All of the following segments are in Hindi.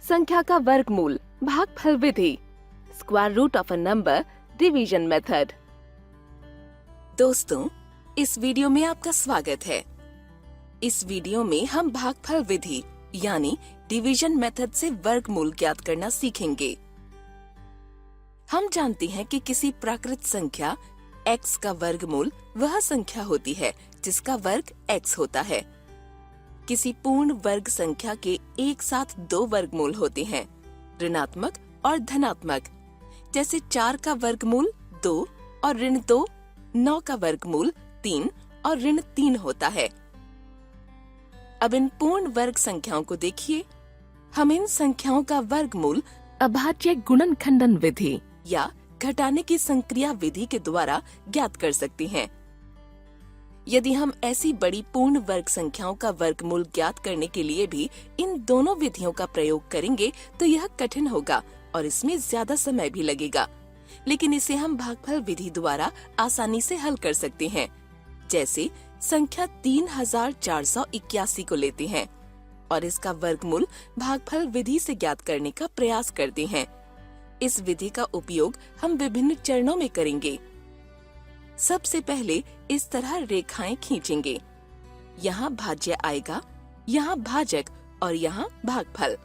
संख्या का वर्गमूल, भागफल विधि, square root of a number, division method. दोस्तों, इस वीडियो में आपका स्वागत है। इस वीडियो में हम भागफल विधि यानी डिवीजन मेथड से वर्गमूल ज्ञात करना सीखेंगे। हम जानते हैं कि किसी प्राकृत संख्या x का वर्गमूल वह संख्या होती है जिसका वर्ग x होता है। किसी पूर्ण वर्ग संख्या के एक साथ दो वर्गमूल होते हैं, ऋणात्मक और धनात्मक। जैसे 4 का वर्गमूल 2 और ऋण 2, 9 का वर्गमूल 3 और ऋण 3 होता है। अब इन पूर्ण वर्ग संख्याओं को देखिए। हम इन संख्याओं का वर्गमूल अभाज्य गुणनखंडन विधि या घटाने की संक्रिया विधि के द्वारा ज्ञात कर सकते हैं। यदि हम ऐसी बड़ी पूर्ण वर्ग संख्याओं का वर्गमूल ज्ञात करने के लिए भी इन दोनों विधियों का प्रयोग करेंगे तो यह कठिन होगा और इसमें ज्यादा समय भी लगेगा, लेकिन इसे हम भागफल विधि द्वारा आसानी से हल कर सकते हैं। जैसे संख्या 3481 को लेते हैं और इसका वर्गमूल भागफल विधि से ज्ञात करने का प्रयास करते हैं। इस विधि का उपयोग हम विभिन्न चरणों में करेंगे। सबसे पहले इस तरह रेखाएं खींचेंगे। यहाँ भाज्य आएगा, यहाँ भाजक और यहाँ भागफल।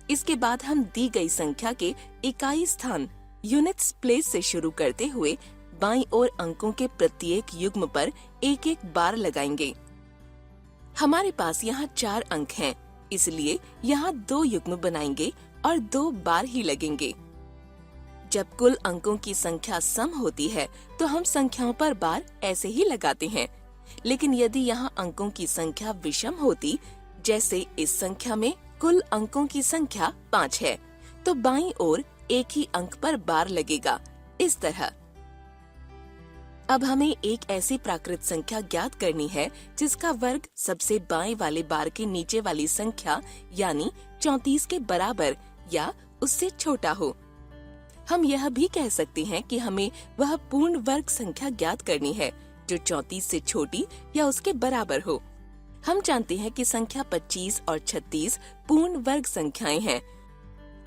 इसके बाद हम दी गई संख्या के इकाई स्थान यूनिट्स प्लेस से शुरू करते हुए बाईं ओर अंकों के प्रत्येक युग्म पर एक एक बार लगाएंगे। हमारे पास यहाँ 4 अंक हैं, इसलिए यहाँ 2 युग्म बनाएंगे और 2 बार ही लगेंगे। जब कुल अंकों की संख्या सम होती है तो हम संख्याओं पर बार ऐसे ही लगाते हैं, लेकिन यदि यहाँ अंकों की संख्या विषम होती, जैसे इस संख्या में कुल अंकों की संख्या 5 है, तो बाईं ओर एक ही अंक पर बार लगेगा, इस तरह। अब हमें एक ऐसी प्राकृत संख्या ज्ञात करनी है जिसका वर्ग सबसे बाएं वाले बार के नीचे वाली संख्या यानी 34 के बराबर या उससे छोटा हो। हम यह भी कह सकते हैं कि हमें वह पूर्ण वर्ग संख्या ज्ञात करनी है जो 34 से छोटी या उसके बराबर हो। हम जानते हैं कि संख्या 25 और 36 पूर्ण वर्ग संख्याएं हैं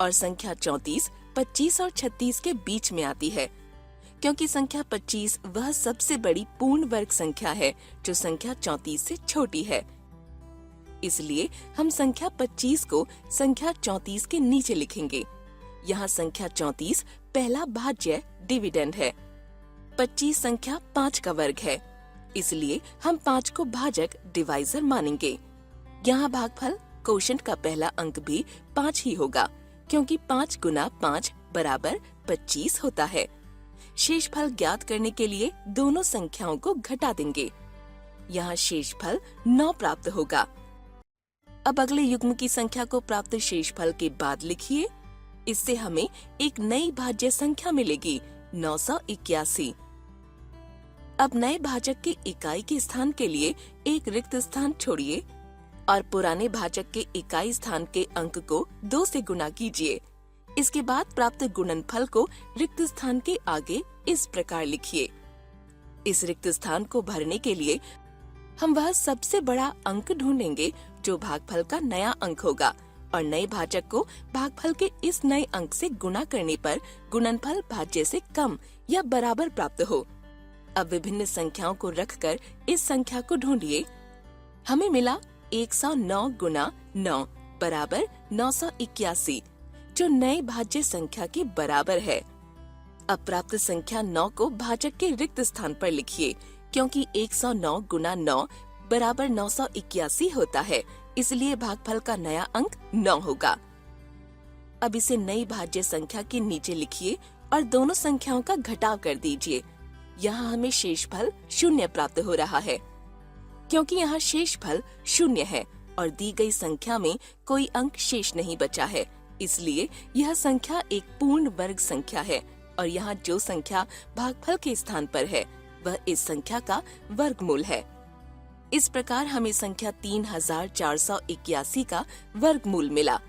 और संख्या 34 25 और 36 के बीच में आती है, क्योंकि संख्या 25 वह सबसे बड़ी पूर्ण वर्ग संख्या है जो संख्या 34 से छोटी है। इसलिए हम संख्या 25 को संख्या 34 के नीचे लिखेंगे। यहाँ संख्या 34 पहला भाज्य डिविडेंड है। 25 संख्या 5 का वर्ग है, इसलिए हम 5 को भाजक डिवाइजर मानेंगे। यहाँ भागफल कोशेंट का पहला अंक भी 5 ही होगा, क्योंकि 5 गुना 5 बराबर 25 होता है। शेषफल ज्ञात करने के लिए दोनों संख्याओं को घटा देंगे। यहाँ शेषफल 9 प्राप्त होगा। अब अगले युग्म की संख्या को प्राप्त शेषफल के बाद लिखिए। इससे हमें एक नई भाज्य संख्या मिलेगी, 981। अब नए भाजक के इकाई के स्थान के लिए एक रिक्त स्थान छोड़िए और पुराने भाजक के इकाई स्थान के अंक को 2 से गुणा कीजिए। इसके बाद प्राप्त गुणनफल को रिक्त स्थान के आगे इस प्रकार लिखिए। इस रिक्त स्थान को भरने के लिए हम वह सबसे बड़ा अंक ढूंढेंगे जो भागफल का नया अंक होगा और नए भाजक को भागफल के इस नए अंक से गुणा करने पर गुणनफल भाज्य से कम या बराबर प्राप्त हो। अब विभिन्न संख्याओं को रखकर इस संख्या को ढूंढिए। हमें मिला 109 गुना 9 बराबर 981, जो नए भाज्य संख्या के बराबर है। अब प्राप्त संख्या 9 को भाजक के रिक्त स्थान पर लिखिए, क्योंकि 109 गुना 9 बराबर 981 होता है, इसलिए भागफल का नया अंक 9 होगा। अब इसे नई भाज्य संख्या के नीचे लिखिए और दोनों संख्याओं का घटाव कर दीजिए। यहाँ हमें शेषफल 0 प्राप्त हो रहा है, क्योंकि यहाँ शेषफल 0 है और दी गई संख्या में कोई अंक शेष नहीं बचा है, इसलिए यह संख्या एक पूर्ण वर्ग संख्या है और यहाँ जो संख्या भागफल के स्थान पर है वह इस संख्या का वर्गमूल है। इस प्रकार हमें संख्या 3481 का वर्गमूल मिला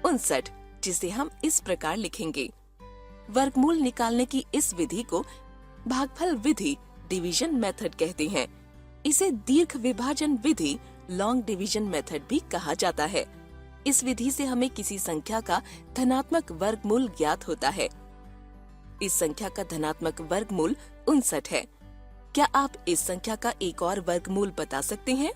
59, जिसे हम इस प्रकार लिखेंगे। वर्गमूल निकालने की इस विधि को भागफल विधि डिवीजन मेथड कहते हैं। इसे दीर्घ विभाजन विधि लॉन्ग डिवीजन मेथड भी कहा जाता है। इस विधि से हमें किसी संख्या का धनात्मक वर्गमूल ज्ञात होता है। इस संख्या का धनात्मक वर्गमूल 59 है। क्या आप इस संख्या का एक और वर्गमूल बता सकते हैं?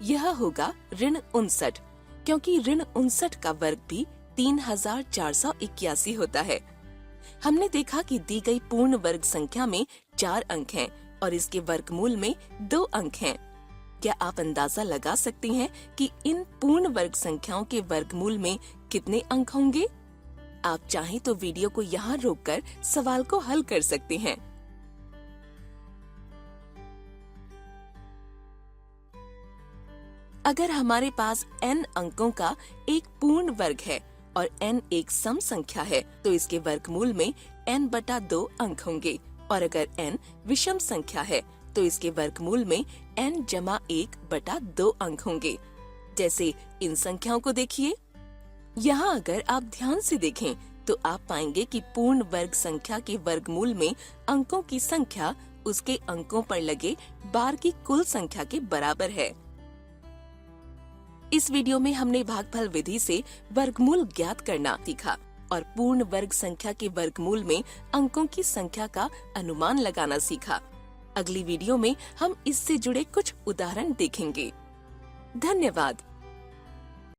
यह होगा ऋण 59, क्योंकि ऋण 59 का वर्ग भी 3481 होता है। हमने देखा कि दी गई पूर्ण वर्ग संख्या में 4 अंक हैं और इसके वर्गमूल में 2 अंक हैं। क्या आप अंदाजा लगा सकते हैं कि इन पूर्ण वर्ग संख्याओं के वर्गमूल में कितने अंक होंगे? आप चाहें तो वीडियो को यहाँ रोककर सवाल को हल कर सकते हैं। अगर हमारे पास n अंकों का एक पूर्ण वर्ग है और n एक सम संख्या है, तो इसके वर्गमूल में n/2 अंक होंगे, और अगर n विषम संख्या है तो इसके वर्गमूल में n/1/2 अंक होंगे। जैसे इन संख्याओं को देखिए। यहाँ अगर आप ध्यान से देखें तो आप पाएंगे कि पूर्ण वर्ग संख्या के वर्गमूल में अंकों की संख्या उसके अंकों पर लगे बार की कुल संख्या के बराबर है। इस वीडियो में हमने भागफल विधि से वर्गमूल ज्ञात करना सीखा और पूर्ण वर्ग संख्या के वर्गमूल में अंकों की संख्या का अनुमान लगाना सीखा। अगली वीडियो में हम इससे जुड़े कुछ उदाहरण देखेंगे। धन्यवाद।